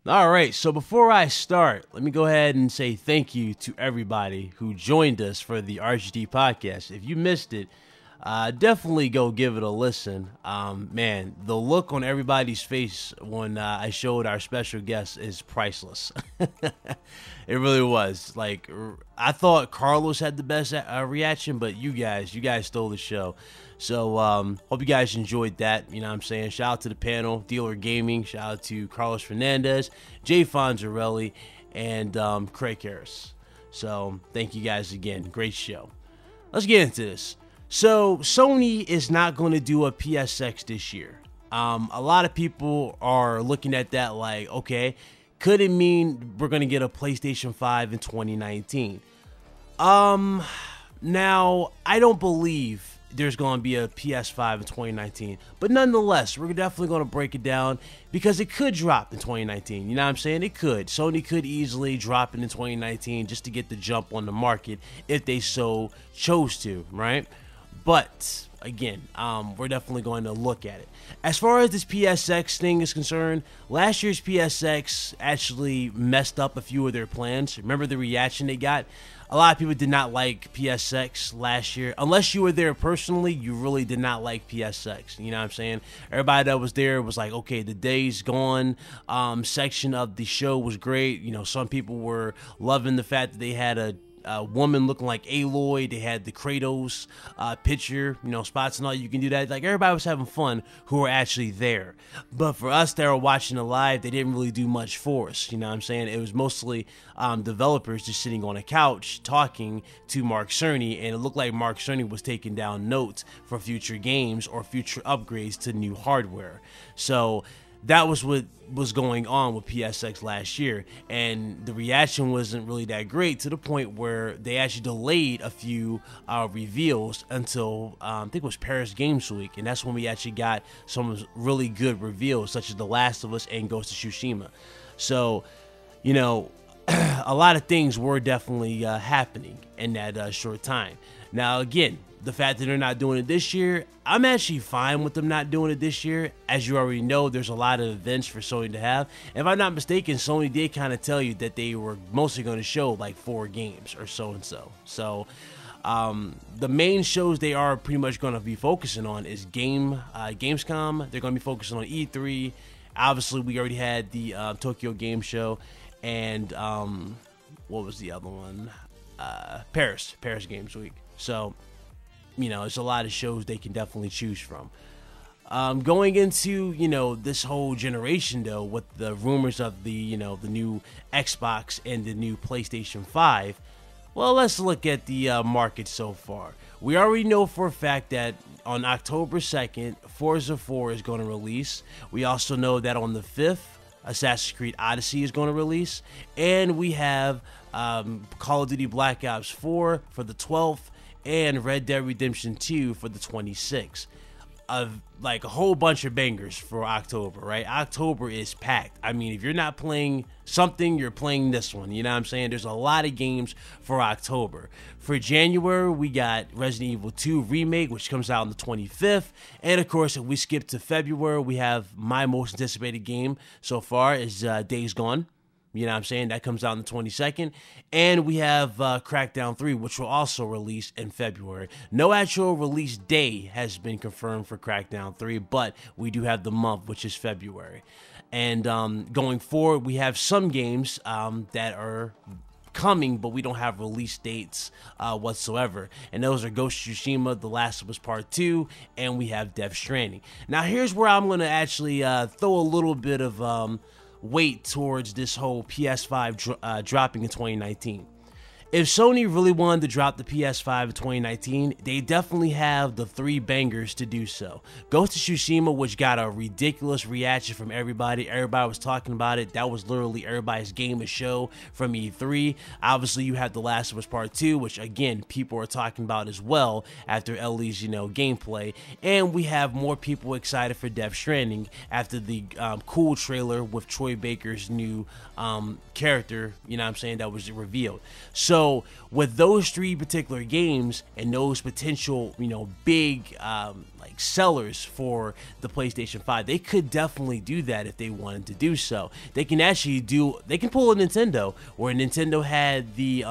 All right, so before I start, let me go ahead and say thank you to everybody who joined us for the RGD podcast. If you missed it, definitely go give it a listen. Man, the look on everybody's face when I showed our special guest is priceless. It really was. Like, I thought Carlos had the best reaction, but you guys stole the show. So, hope you guys enjoyed that. You know what I'm saying? Shout out to the panel, Dealer Gaming. Shout out to Carlos Fernandez, Jay Fonzarelli, and Craig Harris. So, thank you guys again. Great show. Let's get into this. So, Sony is not going to do a PSX this year. A lot of people are looking at that like, okay, could it mean we're going to get a PlayStation 5 in 2019? Now, I don't believe there's going to be a PS5 in 2019, but nonetheless, we're definitely going to break it down because it could drop in 2019. You know what I'm saying? It could. Sony could easily drop it in 2019 just to get the jump on the market if they so chose to, right? But again, we're definitely going to look at it. As far as this PSX thing is concerned, last year's PSX actually messed up a few of their plans. Remember the reaction they got? A lot of people did not like PSX last year. Unless you were there personally, you really did not like PSX. You know what I'm saying? Everybody that was there was like, okay, the Days Gone section of the show was great. You know, some people were loving the fact that they had a woman looking like Aloy. They had the Kratos picture, you know, spots and all. You can do that. Like, everybody was having fun who were actually there. But for us that were watching it live, they didn't really do much for us. You know what I'm saying? It was mostly developers just sitting on a couch talking to Mark Cerny, and it looked like Mark Cerny was taking down notes for future games or future upgrades to new hardware. So that was what was going on with PSX last year, and the reaction wasn't really that great, to the point where they actually delayed a few reveals until I think it was Paris Games Week, and that's when we actually got some really good reveals, such as The Last of Us and Ghost of Tsushima. So, you know, a lot of things were definitely happening in that short time. Now, again, the fact that they're not doing it this year, I'm actually fine with them not doing it this year. As you already know, there's a lot of events for Sony to have. If I'm not mistaken, Sony did kind of tell you that they were mostly going to show like 4 games or so-and-so. So, the main shows they are pretty much going to be focusing on is Gamescom. They're going to be focusing on E3. Obviously, we already had the Tokyo Game Show. And what was the other one? Paris Games Week. So, you know, it's a lot of shows they can definitely choose from. Going into, you know, this whole generation, though, with the rumors of the, you know, the new Xbox and the new PlayStation 5, well, let's look at the market so far. We already know for a fact that on October 2nd, Forza 4 is going to release. We also know that on the 5th, Assassin's Creed Odyssey is going to release. And we have Call of Duty Black Ops 4 for the 12th. And Red Dead Redemption 2 for the 26th. Like a whole bunch of bangers for October, right? October is packed. I mean, if you're not playing something, you're playing this one. You know what I'm saying? There's a lot of games for October. For January, we got Resident Evil 2 Remake, which comes out on the 25th. And of course, if we skip to February, we have my most anticipated game so far is Days Gone. You know what I'm saying? That comes out on the 22nd. And we have Crackdown 3, which will also release in February. No actual release day has been confirmed for Crackdown 3, but we do have the month, which is February. And going forward, we have some games that are coming, but we don't have release dates whatsoever. And those are Ghost of Tsushima, The Last of Us Part 2, and we have Death Stranding. Now, here's where I'm going to actually throw a little bit of weight towards this whole PS5 dropping in 2019. If Sony really wanted to drop the PS5 in 2019, they definitely have the 3 bangers to do so. Ghost of Tsushima, which got a ridiculous reaction from everybody. Everybody was talking about it. That was literally everybody's game of show from E3. Obviously, you have The Last of Us Part 2, which again, people are talking about as well after Ellie's, you know, gameplay. And we have more people excited for Death Stranding after the cool trailer with Troy Baker's new character, you know what I'm saying, that was revealed. So So with those 3 particular games and those potential, big like sellers for the PlayStation 5, they could definitely do that if they wanted to do so. They can pull a Nintendo, where Nintendo had the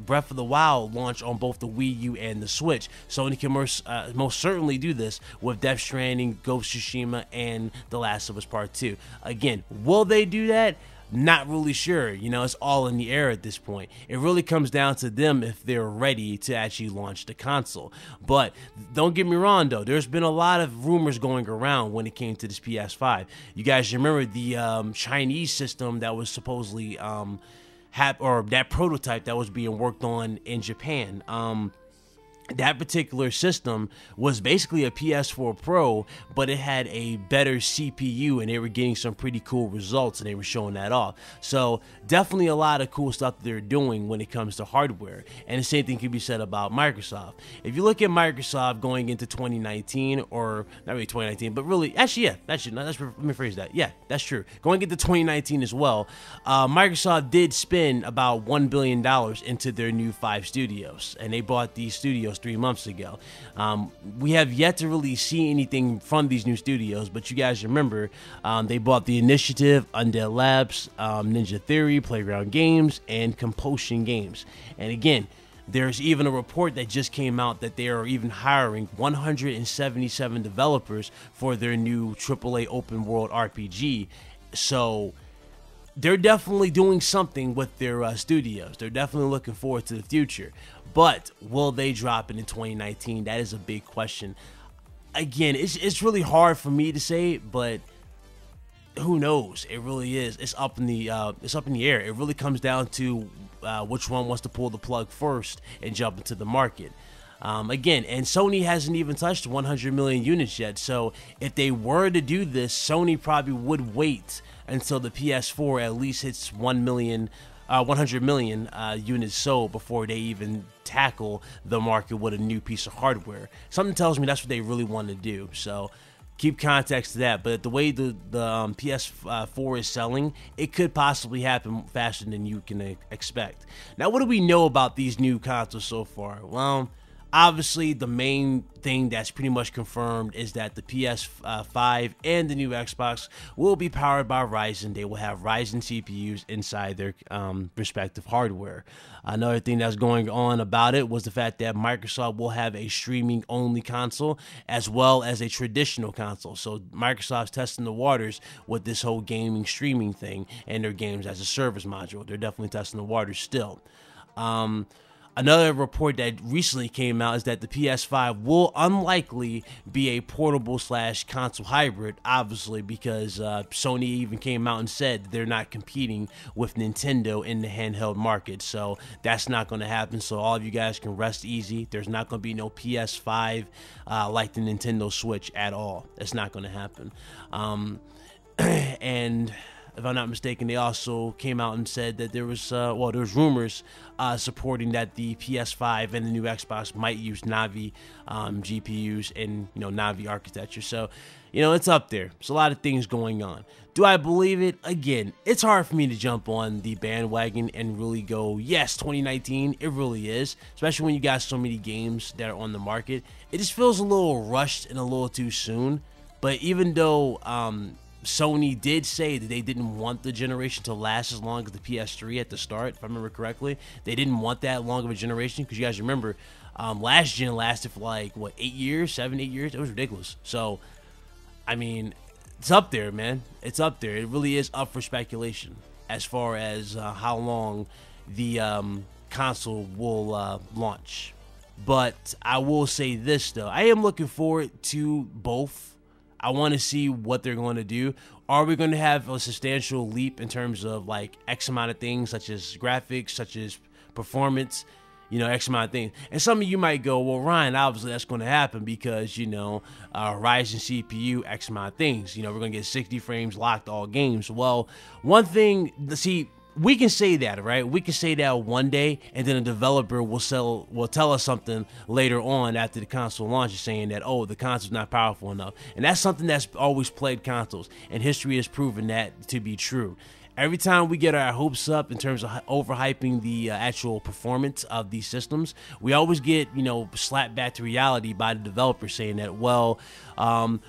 Breath of the Wild launch on both the Wii U and the Switch. Sony can most certainly do this with Death Stranding, Ghost of Tsushima, and The Last of Us Part 2. Again, will they do that? Not really sure. It's all in the air at this point. It really comes down to them if they're ready to actually launch the console. But don't get me wrong, though. There's been a lot of rumors going around when it came to this PS5. You guys remember the Chinese system that was supposedly or that prototype that was being worked on in Japan. That particular system was basically a PS4 Pro, but it had a better CPU, and they were getting some pretty cool results, and they were showing that off. So definitely a lot of cool stuff that they're doing when it comes to hardware. And the same thing can be said about Microsoft. If you look at Microsoft going into 2019, or not really 2019, but really, let me rephrase that. Yeah, that's true. Going into 2019 as well, Microsoft did spend about $1 billion into their new 5 studios, and they bought these studios 3 months ago. We have yet to really see anything from these new studios, but you guys remember they bought The Initiative, Undead Labs, Ninja Theory, Playground Games, and Compulsion Games. And again, there's even a report that just came out that they are even hiring 177 developers for their new AAA open world RPG. So they're definitely doing something with their studios. They're definitely looking forward to the future. But will they drop it in 2019? That is a big question. Again, it's really hard for me to say, but who knows? It really is. It's up in the air. It really comes down to which one wants to pull the plug first and jump into the market. Again, and Sony hasn't even touched 100 million units yet. So if they were to do this, Sony probably would wait until the PS4 at least hits 100 million units sold before they even tackle the market with a new piece of hardware. Something tells me that's what they really want to do. So keep context to that. But the way the PS4 is selling, it could possibly happen faster than you can expect. Now, what do we know about these new consoles so far? Well, obviously, the main thing that's pretty much confirmed is that the PS5 and the new Xbox will be powered by Ryzen. They will have Ryzen CPUs inside their respective hardware. Another thing that's going on about it was the fact that Microsoft will have a streaming-only console as well as a traditional console. So Microsoft's testing the waters with this whole gaming streaming thing and their games as a service module. They're definitely testing the waters still. Another report that recently came out is that the PS5 will unlikely be a portable / console hybrid, obviously, because Sony even came out and said they're not competing with Nintendo in the handheld market. So that's not going to happen. So all of you guys can rest easy. There's not going to be no PS5 like the Nintendo Switch at all. That's not going to happen. And if I'm not mistaken, they also came out and said that there was rumors supporting that the PS5 and the new Xbox might use Navi GPUs and Navi architecture. So it's up there. There's a lot of things going on. Do I believe it? Again, it's hard for me to jump on the bandwagon and really go, yes, 2019. It really is, especially when you got so many games that are on the market. It just feels a little rushed and a little too soon. But even though Sony did say that they didn't want the generation to last as long as the PS3 at the start, if I remember correctly. They didn't want that long of a generation, because you guys remember last gen lasted for 8 years, 7, 8 years. It was ridiculous. So, I mean, it's up there, man. It's up there. It really is up for speculation as far as how long the console will launch. But I will say this, though. I am looking forward to both. I want to see what they're going to do. Are we going to have a substantial leap in terms of X amount of things, such as graphics, such as performance, X amount of things? And some of you might go, well, Ryan, obviously that's going to happen because, Ryzen CPU, X amount of things. We're going to get 60 frames locked all games. Well, one thing, we can say that, right? We can say that one day, and then a developer will tell us something later on after the console launches, saying that, oh, the console's not powerful enough. And that's something that's always plagued consoles, and history has proven that to be true. Every time we get our hopes up in terms of overhyping the actual performance of these systems, we always get, you know, slapped back to reality by the developer saying that, well,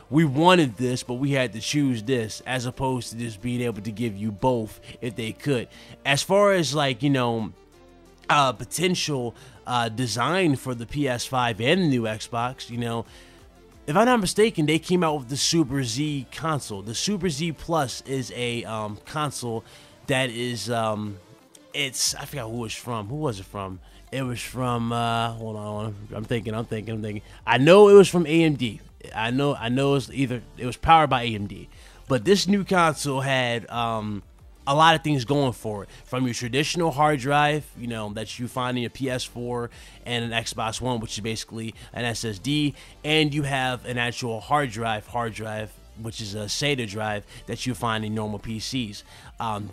we wanted this, but we had to choose this, as opposed to just being able to give you both if they could. As far as, like, you know, potential design for the PS5 and the new Xbox, you know, if I'm not mistaken, they came out with the Super Z console. The Super Z Plus is a console that is, it's, I forgot who it's from. Who was it from? It was from, hold on, I'm thinking. I know it was from AMD. I know it was powered by AMD. But this new console had, a lot of things going for it, from your traditional hard drive, you know, that you find in your PS4 and an Xbox One, which is basically an SSD, and you have an actual hard drive, which is a SATA drive that you find in normal PCs.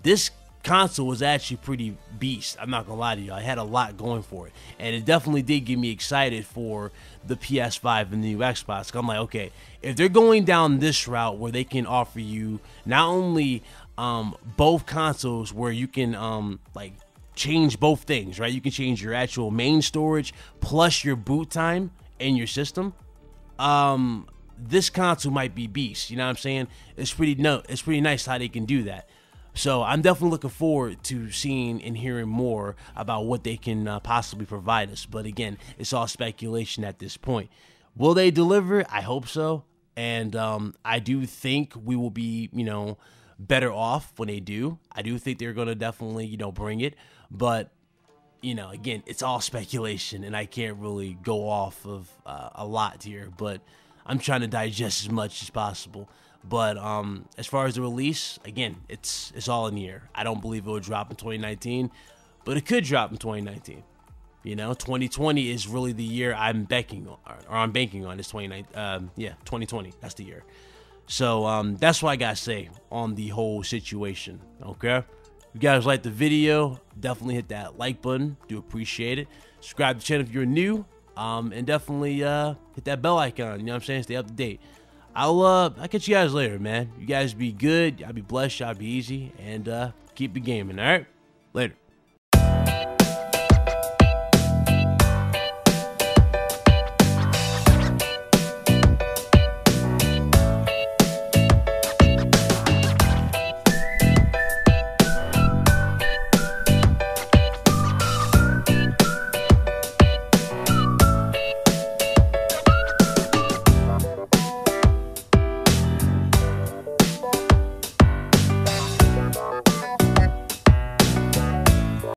This console was actually pretty beast. I'm not gonna lie to you, I had a lot going for it, and it definitely did get me excited for the PS5 and the new Xbox. I'm like, okay, if they're going down this route where they can offer you not only both consoles, where you can like change both things, right? You can change your actual main storage plus your boot time in your system. This console might be beast. You know what I'm saying? It's pretty nice how they can do that. So I'm definitely looking forward to seeing and hearing more about what they can possibly provide us. But again, it's all speculation at this point. Will they deliver? I hope so. And I do think we will be, you know, better off when they do. I do think they're going to definitely, you know, bring it. But, you know, again, it's all speculation, and I can't really go off of a lot here. But I'm trying to digest as much as possible. But as far as the release, again, it's all in the air. I don't believe it will drop in 2019, but it could drop in 2019. You know, 2020 is really the year I'm banking on. It's 2020. That's the year. So that's what I gotta say on the whole situation. Okay, if you guys like the video, definitely hit that like button. Do appreciate it. Subscribe to the channel if you're new, and definitely hit that bell icon. You know what I'm saying? Stay up to date. I'll catch you guys later, man. You guys be good. Y'all be blessed. Y'all be easy, and keep the gaming. All right, later.